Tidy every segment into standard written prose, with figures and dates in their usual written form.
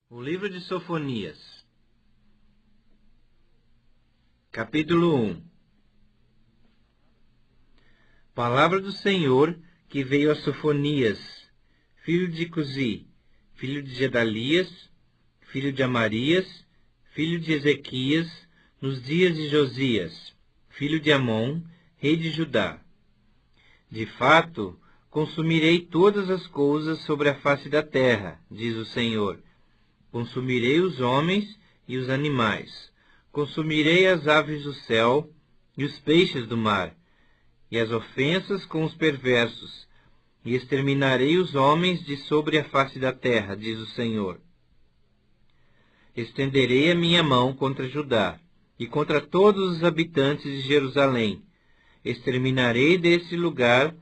O livro de Sofonias, capítulo 1. Palavra do Senhor que veio a Sofonias, filho de Cusi, filho de Gedalias, filho de Amarias, filho de Ezequias, nos dias de Josias, filho de Amon, rei de Judá. De fato, consumirei todas as coisas sobre a face da terra, diz o Senhor. Consumirei os homens e os animais, consumirei as aves do céu e os peixes do mar, e as ofensas com os perversos, e exterminarei os homens de sobre a face da terra, diz o Senhor. Estenderei a minha mão contra Judá, e contra todos os habitantes de Jerusalém. Exterminarei desse lugar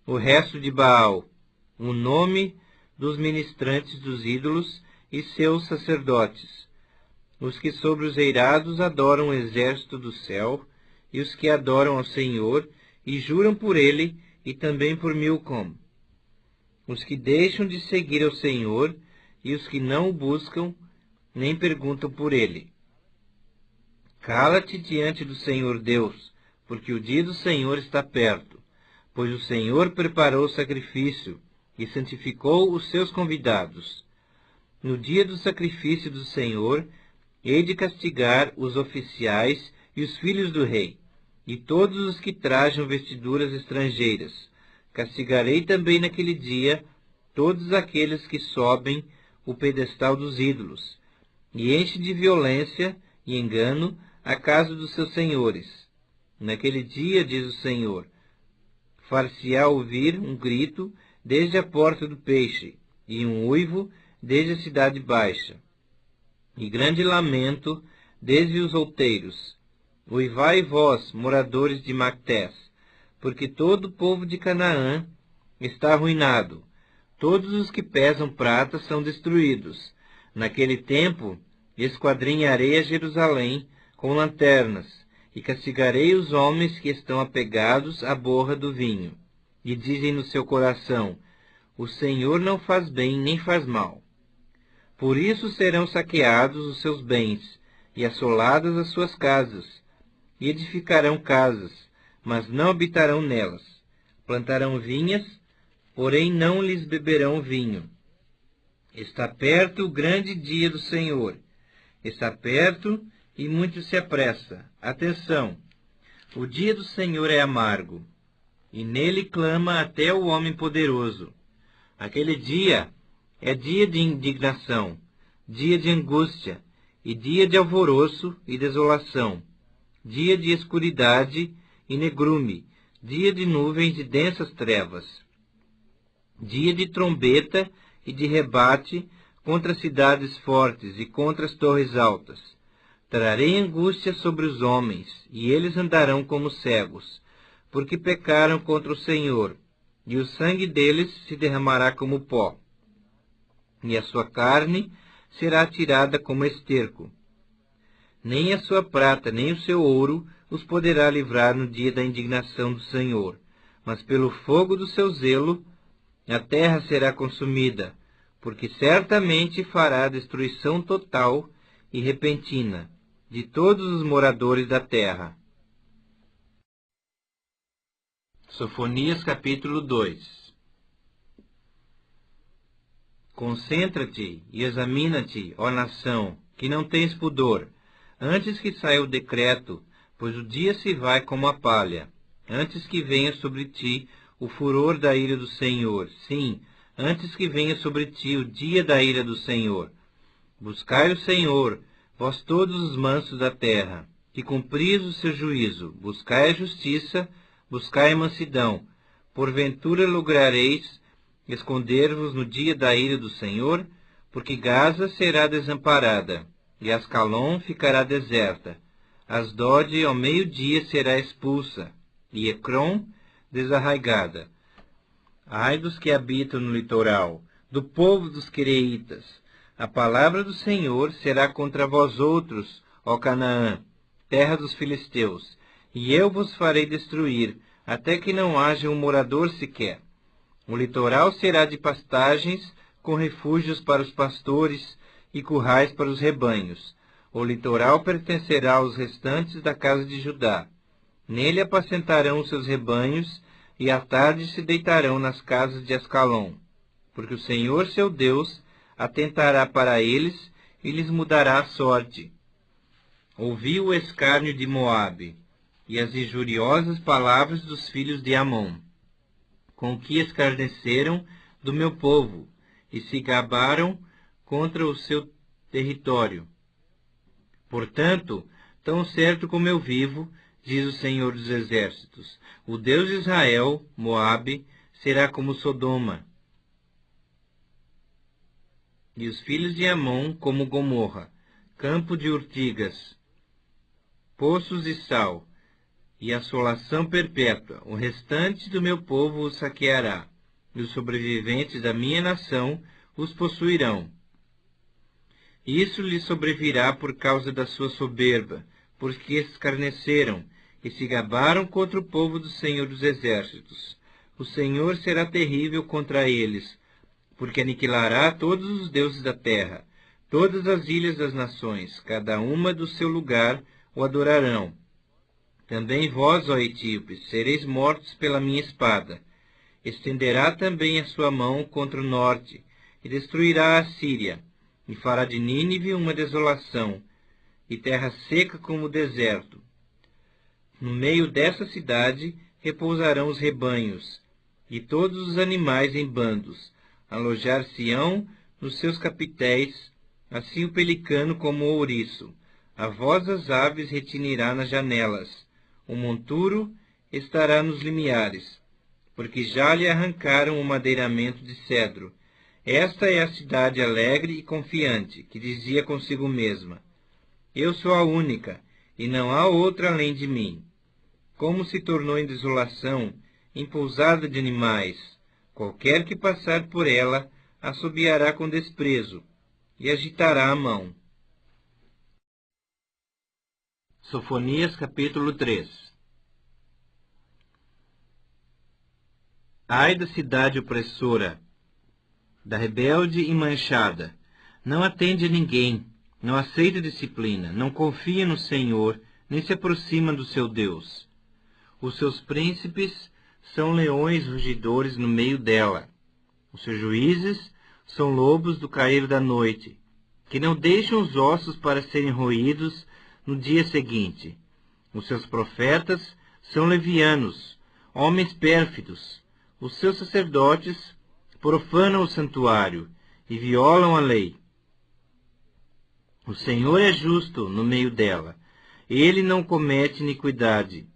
o resto de Baal, o nome dos ministrantes dos ídolos, e seus sacerdotes, os que sobre os eirados adoram o exército do céu, e os que adoram ao Senhor, e juram por ele, e também por Milcom, os que deixam de seguir ao Senhor, e os que não o buscam, nem perguntam por ele. Cala-te diante do Senhor Deus, porque o dia do Senhor está perto, pois o Senhor preparou o sacrifício, e santificou os seus convidados. No dia do sacrifício do Senhor, hei de castigar os oficiais e os filhos do rei, e todos os que trajam vestiduras estrangeiras. Castigarei também naquele dia todos aqueles que sobem o pedestal dos ídolos, e enche de violência e engano a casa dos seus senhores. Naquele dia, diz o Senhor, far-se-á ouvir um grito desde a porta do peixe, e um uivo desde a cidade baixa, e grande lamento desde os outeiros. Uivai vós, moradores de Mactés, porque todo o povo de Canaã está arruinado. Todos os que pesam prata são destruídos. Naquele tempo esquadrinharei a Jerusalém com lanternas, e castigarei os homens que estão apegados à borra do vinho, e dizem no seu coração, o Senhor não faz bem nem faz mal. Por isso serão saqueados os seus bens, e assoladas as suas casas, e edificarão casas, mas não habitarão nelas. Plantarão vinhas, porém não lhes beberão vinho. Está perto o grande dia do Senhor. Está perto e muito se apressa. Atenção! O dia do Senhor é amargo, e nele clama até o homem poderoso. Aquele dia é dia de indignação, dia de angústia, e dia de alvoroço e desolação, dia de escuridade e negrume, dia de nuvens e densas trevas, dia de trombeta e de rebate contra as cidades fortes e contra as torres altas. Trarei angústia sobre os homens, e eles andarão como cegos, porque pecaram contra o Senhor, e o sangue deles se derramará como pó, e a sua carne será tirada como esterco. Nem a sua prata, nem o seu ouro os poderá livrar no dia da indignação do Senhor, mas pelo fogo do seu zelo a terra será consumida, porque certamente fará destruição total e repentina de todos os moradores da terra. Sofonias capítulo 2. Concentra-te e examina-te, ó nação, que não tens pudor, antes que saia o decreto, pois o dia se vai como a palha, antes que venha sobre ti o furor da ira do Senhor, sim, antes que venha sobre ti o dia da ira do Senhor. Buscai o Senhor, vós todos os mansos da terra, que cumpris o seu juízo, buscai a justiça, buscai a mansidão, porventura lograreis esconder-vos no dia da ira do Senhor, porque Gaza será desamparada, e Ascalon ficará deserta. Asdod ao meio-dia será expulsa, e Ecrom desarraigada. Ai dos que habitam no litoral, do povo dos quereitas! A palavra do Senhor será contra vós outros, ó Canaã, terra dos filisteus, e eu vos farei destruir, até que não haja um morador sequer. O litoral será de pastagens, com refúgios para os pastores, e currais para os rebanhos. O litoral pertencerá aos restantes da casa de Judá. Nele apacentarão os seus rebanhos, e à tarde se deitarão nas casas de Ascalon, porque o Senhor seu Deus atentará para eles e lhes mudará a sorte. Ouvi o escárnio de Moabe e as injuriosas palavras dos filhos de Amon, com que escarneceram do meu povo e se gabaram contra o seu território. Portanto, tão certo como eu vivo, diz o Senhor dos Exércitos, o Deus de Israel, Moabe, será como Sodoma, e os filhos de Amon como Gomorra, campo de urtigas, poços de sal, e assolação perpétua. O restante do meu povo os saqueará, e os sobreviventes da minha nação os possuirão. Isso lhes sobrevirá por causa da sua soberba, porque escarneceram e se gabaram contra o povo do Senhor dos Exércitos. O Senhor será terrível contra eles, porque aniquilará todos os deuses da terra. Todas as ilhas das nações, cada uma do seu lugar, o adorarão. Também vós, ó etíopes, sereis mortos pela minha espada. Estenderá também a sua mão contra o norte, e destruirá a Síria, e fará de Nínive uma desolação, e terra seca como o deserto. No meio dessa cidade repousarão os rebanhos, e todos os animais em bandos. Alojar-se-ão nos seus capitéis, assim o pelicano como o ouriço. A voz das aves retinirá nas janelas. O monturo estará nos limiares, porque já lhe arrancaram o madeiramento de cedro. Esta é a cidade alegre e confiante, que dizia consigo mesma: eu sou a única, e não há outra além de mim. Como se tornou em desolação, em pousada de animais. Qualquer que passar por ela, assobiará com desprezo, e agitará a mão. Sofonias capítulo 3. Ai da cidade opressora, da rebelde e manchada, não atende a ninguém, não aceita disciplina, não confia no Senhor, nem se aproxima do seu Deus. Os seus príncipes são leões rugidores no meio dela. Os seus juízes são lobos do cair da noite, que não deixam os ossos para serem roídos no dia seguinte. Os seus profetas são levianos, homens pérfidos. Os seus sacerdotes profanam o santuário e violam a lei. O Senhor é justo no meio dela. Ele não comete iniquidade.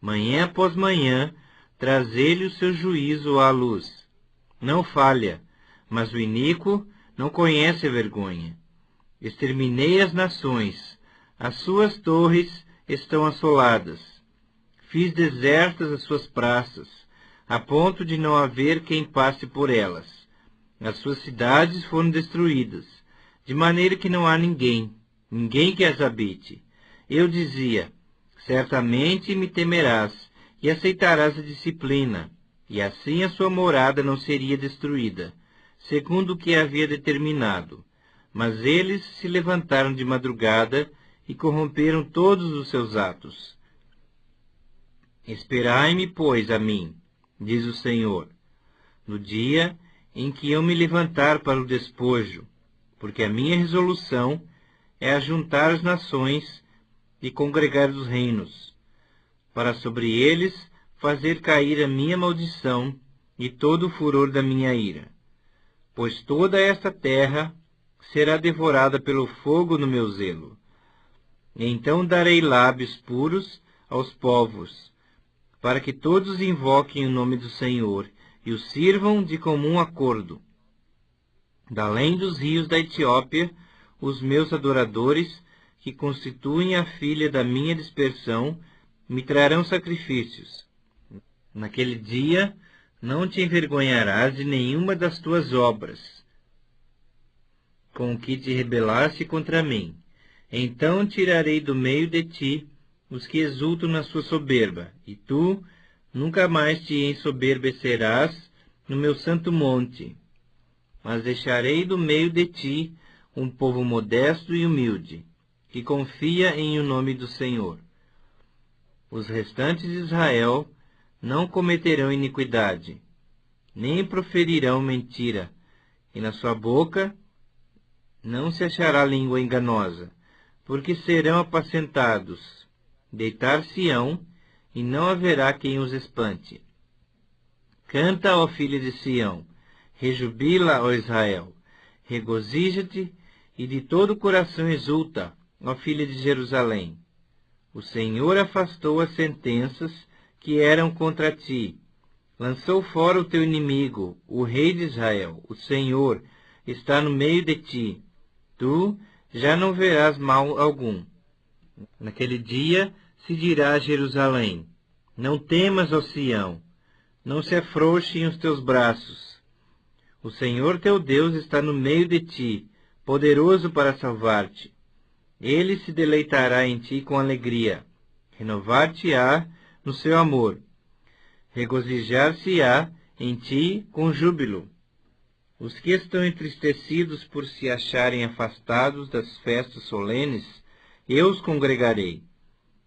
Manhã após manhã, traz ele o seu juízo à luz. Não falha, mas o iníquo não conhece a vergonha. Exterminei as nações. As suas torres estão assoladas. Fiz desertas as suas praças, a ponto de não haver quem passe por elas. As suas cidades foram destruídas, de maneira que não há ninguém que as habite. Eu dizia: certamente me temerás, e aceitarás a disciplina, e assim a sua morada não seria destruída, segundo o que havia determinado. Mas eles se levantaram de madrugada e corromperam todos os seus atos. Esperai-me, pois, a mim, diz o Senhor, no dia em que eu me levantar para o despojo, porque a minha resolução é ajuntar as nações e congregar os reinos, para sobre eles fazer cair a minha maldição e todo o furor da minha ira. Pois toda esta terra será devorada pelo fogo no meu zelo. Então darei lábios puros aos povos, para que todos invoquem o nome do Senhor e o sirvam de comum acordo. Da além dos rios da Etiópia, os meus adoradores, que constituem a filha da minha dispersão, me trarão sacrifícios. Naquele dia não te envergonharás de nenhuma das tuas obras, com que te rebelaste contra mim. Então tirarei do meio de ti os que exultam na sua soberba, e tu nunca mais te ensoberbecerás no meu santo monte. Mas deixarei do meio de ti um povo modesto e humilde, que confia em o nome do Senhor. Os restantes de Israel não cometerão iniquidade, nem proferirão mentira, e na sua boca não se achará língua enganosa, porque serão apacentados, deitar-se-ão, e não haverá quem os espante. Canta, ó filha de Sião, rejubila, ó Israel, regozija-te, e de todo o coração exulta, ó filha de Jerusalém. O Senhor afastou as sentenças que eram contra ti, lançou fora o teu inimigo, o rei de Israel. O Senhor está no meio de ti. Tu já não verás mal algum. Naquele dia se dirá a Jerusalém: não temas, ó Sião, não se afrouxem os teus braços. O Senhor teu Deus está no meio de ti, poderoso para salvar-te. Ele se deleitará em ti com alegria, renovar-te-á no seu amor, regozijar-se-á em ti com júbilo. Os que estão entristecidos por se acharem afastados das festas solenes, eu os congregarei.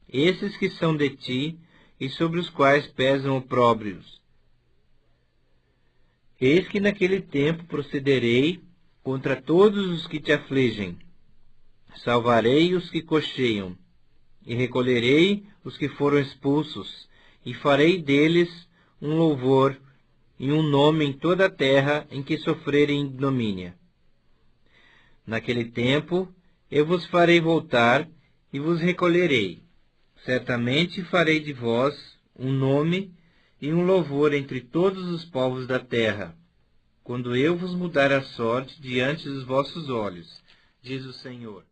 Esses que são de ti e sobre os quais pesam opróbrios. Eis que naquele tempo procederei contra todos os que te afligem. Salvarei os que cocheiam, e recolherei os que foram expulsos, e farei deles um louvor e um nome em toda a terra em que sofrerem ignomínia. Naquele tempo eu vos farei voltar e vos recolherei. Certamente farei de vós um nome e um louvor entre todos os povos da terra, quando eu vos mudar a sorte diante dos vossos olhos, diz o Senhor.